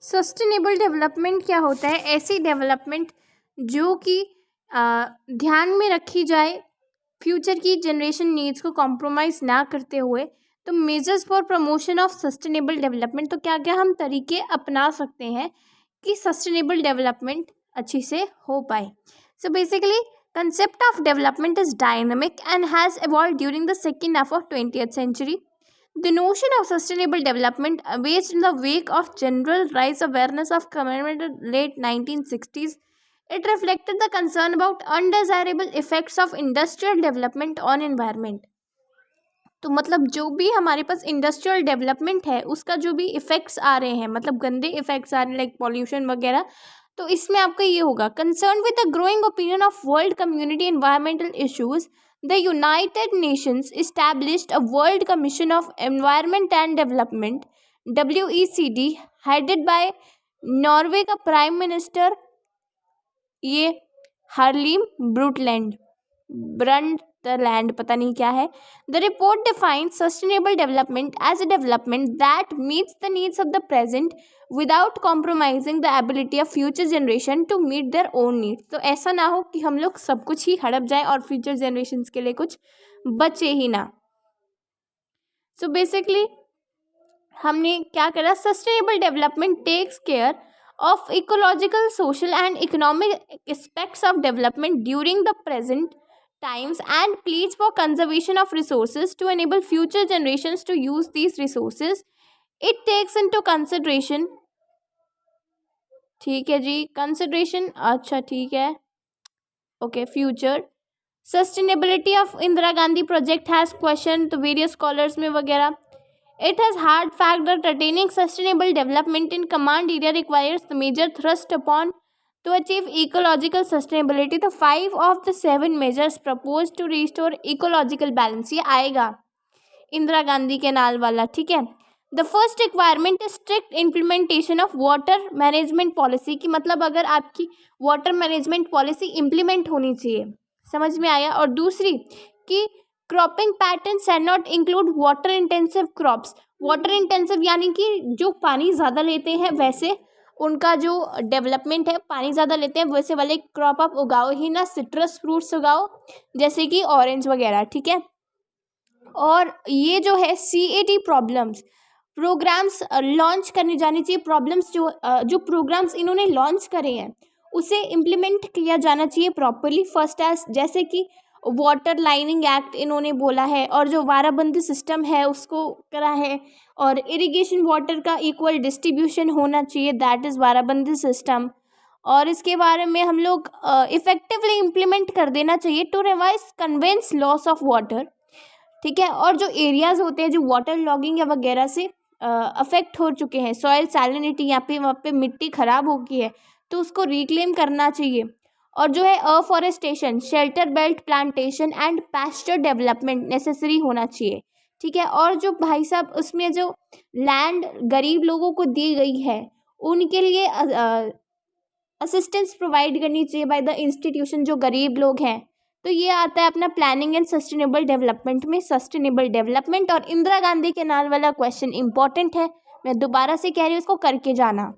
Sustainable development क्या होता है? ऐसी डेवलपमेंट जो कि ध्यान में रखी जाए, फ्यूचर की जनरेशन नीड्स को कॉम्प्रोमाइज़ ना करते हुए। तो measures for promotion of sustainable development, तो क्या क्या हम तरीके अपना सकते हैं कि सस्टेनेबल डेवलपमेंट अच्छी से हो पाए? So basically concept of development is dynamic and has evolved during the second half of 20th century. The notion of sustainable development arose in the wake of general rise awareness of commemorated late 1960s. It reflected the concern about undesirable effects of industrial development on environment. तो मतलब जो भी हमारे पास industrial development है उसका जो भी effects आ रहे हैं, मतलब गंदे इफ़ेक्ट्स आ रहे हैं लाइक पॉल्यूशन वगैरह, तो इसमें आपका ये होगा concern with the growing opinion of world community environmental issues, the United Nations established a world commission of environment and development WECD headed by Norway का प्राइम मिनिस्टर ये हार्लिम ब्रंडटलैंड, पता नहीं क्या है. The report defines sustainable development as a development that meets the needs of the present without compromising the ability of future generation to meet their own needs. तो ऐसा ना हो कि हम लोग सब कुछ ही हड़प जाए और फ्यूचर जनरेशन के लिए कुछ बचे ही ना. सो बेसिकली हमने क्या करा, sustainable development takes care of ecological, social and economic aspects of development during the present times and pleads for conservation of resources to enable future generations to use these resources. It takes into consideration, ठीक है जी, consideration, अच्छा ठीक है, okay, future sustainability of Indira Gandhi project has question, तो various scholars में वगैरह. It has hard fact that attaining sustainable development in command area requires the major thrust upon to achieve ecological sustainability. The 5 of the 7 measures proposed to restore ecological balance, ये आएगा इंदिरा गांधी के नाल वाला, ठीक है. The first requirement is strict implementation of water management policy, की मतलब अगर आपकी water management policy implement होनी चाहिए, समझ में आया. और दूसरी कि cropping patterns and not include water intensive crops. Water intensive यानी कि जो पानी ज़्यादा लेते हैं, वैसे उनका जो डेवलपमेंट है पानी ज़्यादा लेते हैं वैसे वाले क्रॉप आप उगाओ ही ना. सिट्रस फ्रूट्स उगाओ जैसे कि ऑरेंज वगैरह, ठीक है. और ये जो है CAT प्रॉब्लम्स प्रोग्राम्स लॉन्च करने जानी चाहिए. प्रॉब्लम्स जो प्रोग्राम्स इन्होंने लॉन्च करे हैं उसे इम्प्लीमेंट किया जाना चाहिए प्रॉपरली. फर्स्ट एज जैसे कि वाटर लाइनिंग एक्ट इन्होंने बोला है, और जो वाराबंदी सिस्टम है उसको करा है, और इरिगेशन वाटर का इक्वल डिस्ट्रीब्यूशन होना चाहिए, दैट इज़ वाराबंदी सिस्टम. और इसके बारे में हम लोग इफ़ेक्टिवली इम्प्लीमेंट कर देना चाहिए to revise conveyance loss of water, ठीक है. और जो एरियाज़ होते हैं जो वाटर लॉगिंग या वगैरह से अफेक्ट हो चुके हैं, सॉइल सैलिनिटी यहाँ पे वहाँ पे मिट्टी ख़राब हो गई है, तो उसको रिक्लेम करना चाहिए. और जो है afforestation, shelter belt plantation and pasture development necessary होना चाहिए, ठीक है. और जो भाई साहब उसमें जो लैंड गरीब लोगों को दी गई है उनके लिए असिस्टेंस प्रोवाइड करनी चाहिए बाय द इंस्टीट्यूशन जो गरीब लोग हैं. तो ये आता है अपना प्लानिंग एंड सस्टेनेबल डेवलपमेंट में सस्टेनेबल डेवलपमेंट. और इंदिरा गांधी के नाल वाला क्वेश्चन इंपॉर्टेंट है, मैं दोबारा से कह रही हूँ उसको करके जाना.